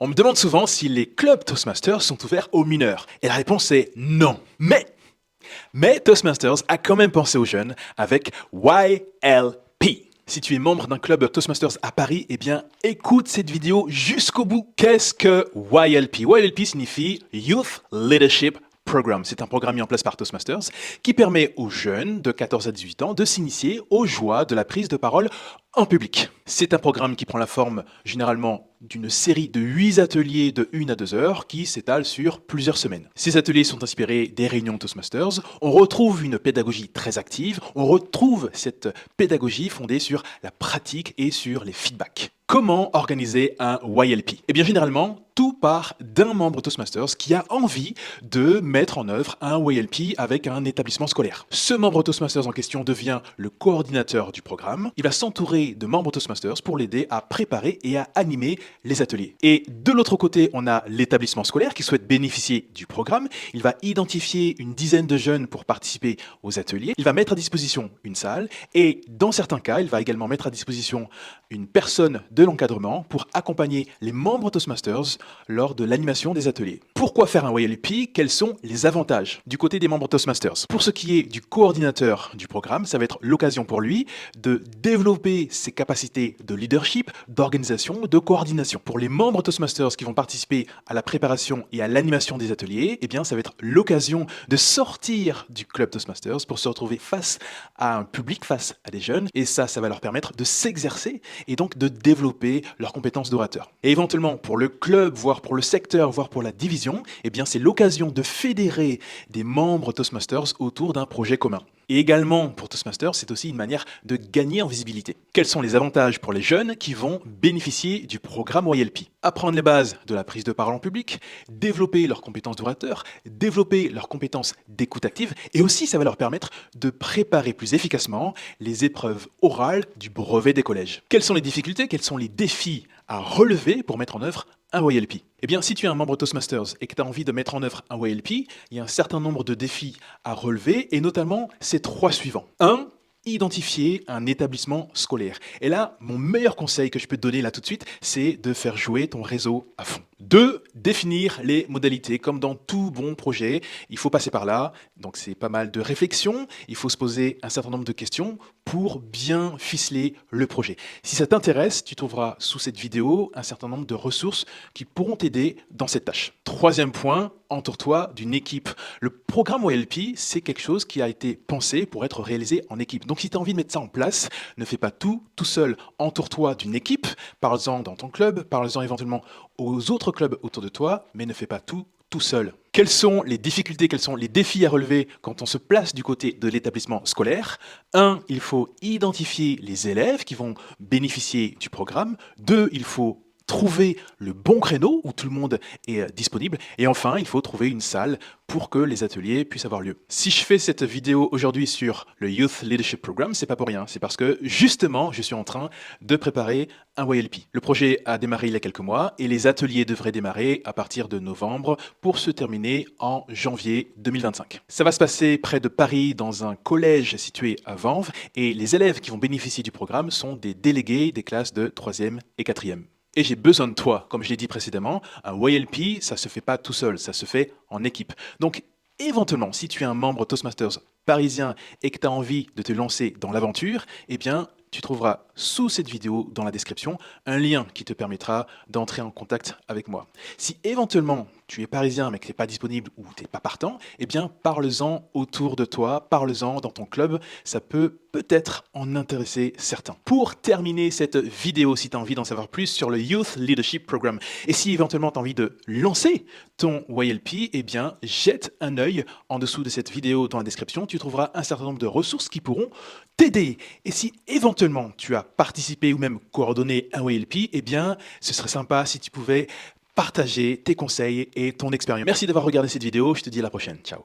On me demande souvent si les clubs Toastmasters sont ouverts aux mineurs. Et la réponse est non. Mais Toastmasters a quand même pensé aux jeunes avec YLP. Si tu es membre d'un club Toastmasters à Paris, eh bien, écoute cette vidéo jusqu'au bout. Qu'est-ce que YLP? YLP signifie Youth Leadership Program. C'est un programme mis en place par Toastmasters qui permet aux jeunes de 14 à 18 ans de s'initier aux joies de la prise de parole en public. C'est un programme qui prend la forme généralement d'une série de 8 ateliers de 1 à 2 heures qui s'étalent sur plusieurs semaines. Ces ateliers sont inspirés des réunions Toastmasters. On retrouve une pédagogie très active. On retrouve cette pédagogie fondée sur la pratique et sur les feedbacks. Comment organiser un YLP? Eh bien, généralement, tout part d'un membre Toastmasters qui a envie de mettre en œuvre un YLP avec un établissement scolaire. Ce membre Toastmasters en question devient le coordinateur du programme. Il va s'entourer de membres Toastmasters pour l'aider à préparer et à animer les ateliers. Et de l'autre côté, on a l'établissement scolaire qui souhaite bénéficier du programme. Il va identifier une dizaine de jeunes pour participer aux ateliers. Il va mettre à disposition une salle et dans certains cas, il va également mettre à disposition une personne de l'encadrement pour accompagner les membres Toastmasters lors de l'animation des ateliers. Pourquoi faire un YLP? Quels sont les avantages du côté des membres Toastmasters? Pour ce qui est du coordinateur du programme, ça va être l'occasion pour lui de développer ses capacités de leadership, d'organisation, de coordination. Pour les membres Toastmasters qui vont participer à la préparation et à l'animation des ateliers, eh bien, ça va être l'occasion de sortir du club Toastmasters pour se retrouver face à un public, face à des jeunes. Et ça va leur permettre de s'exercer et donc de développer leurs compétences d'orateur. Et éventuellement, pour le club, voire pour le secteur, voire pour la division, eh bien, c'est l'occasion de fédérer des membres Toastmasters autour d'un projet commun. Et également, pour Toastmasters, c'est aussi une manière de gagner en visibilité. Quels sont les avantages pour les jeunes qui vont bénéficier du programme YLP? Apprendre les bases de la prise de parole en public, développer leurs compétences d'orateur, développer leurs compétences d'écoute active, et aussi ça va leur permettre de préparer plus efficacement les épreuves orales du brevet des collèges. Quelles sont les difficultés, quels sont les défis à relever pour mettre en œuvre un YLP? Eh bien, si tu es un membre Toastmasters et que tu as envie de mettre en œuvre un YLP, il y a un certain nombre de défis à relever, et notamment ces 3 suivants. 1. Identifier un établissement scolaire. Et là, mon meilleur conseil que je peux te donner là tout de suite, c'est de faire jouer ton réseau à fond. 2. Définir les modalités. Comme dans tout bon projet, il faut passer par là. Donc c'est pas mal de réflexion. Il faut se poser un certain nombre de questions pour bien ficeler le projet. Si ça t'intéresse, tu trouveras sous cette vidéo un certain nombre de ressources qui pourront t'aider dans cette tâche. 3e point, entoure-toi d'une équipe. Le programme YLP, c'est quelque chose qui a été pensé pour être réalisé en équipe. Donc si tu as envie de mettre ça en place, ne fais pas tout seul. Entoure-toi d'une équipe, parle-en dans ton club, parle-en éventuellement aux autres clubs autour de toi, mais ne fais pas tout seul. Quelles sont les difficultés, quels sont les défis à relever quand on se place du côté de l'établissement scolaire? 1. Il faut identifier les élèves qui vont bénéficier du programme. 2. Il faut trouver le bon créneau où tout le monde est disponible. Et enfin, il faut trouver une salle pour que les ateliers puissent avoir lieu. Si je fais cette vidéo aujourd'hui sur le Youth Leadership Program, c'est pas pour rien. C'est parce que justement, je suis en train de préparer un YLP. Le projet a démarré il y a quelques mois et les ateliers devraient démarrer à partir de novembre pour se terminer en janvier 2025. Ça va se passer près de Paris dans un collège situé à Vanves et les élèves qui vont bénéficier du programme sont des délégués des classes de 3e et 4e. Et j'ai besoin de toi, comme je l'ai dit précédemment, un YLP, ça se fait pas tout seul, ça se fait en équipe. Donc, éventuellement, si tu es un membre Toastmasters parisien et que tu as envie de te lancer dans l'aventure, eh bien, tu trouveras sous cette vidéo, dans la description, un lien qui te permettra d'entrer en contact avec moi. Si éventuellement tu es parisien mais que tu n'es pas disponible ou tu n'es pas partant, eh bien parle-en autour de toi, parle-en dans ton club, ça peut peut-être en intéresser certains. Pour terminer cette vidéo, si tu as envie d'en savoir plus sur le Youth Leadership Program, et si éventuellement tu as envie de lancer ton YLP, eh bien jette un œil en dessous de cette vidéo dans la description, tu trouveras un certain nombre de ressources qui pourront t'aider. Et si éventuellement tu as participé ou même coordonné un YLP, eh bien ce serait sympa si tu pouvais partager tes conseils et ton expérience. Merci d'avoir regardé cette vidéo, je te dis à la prochaine. Ciao.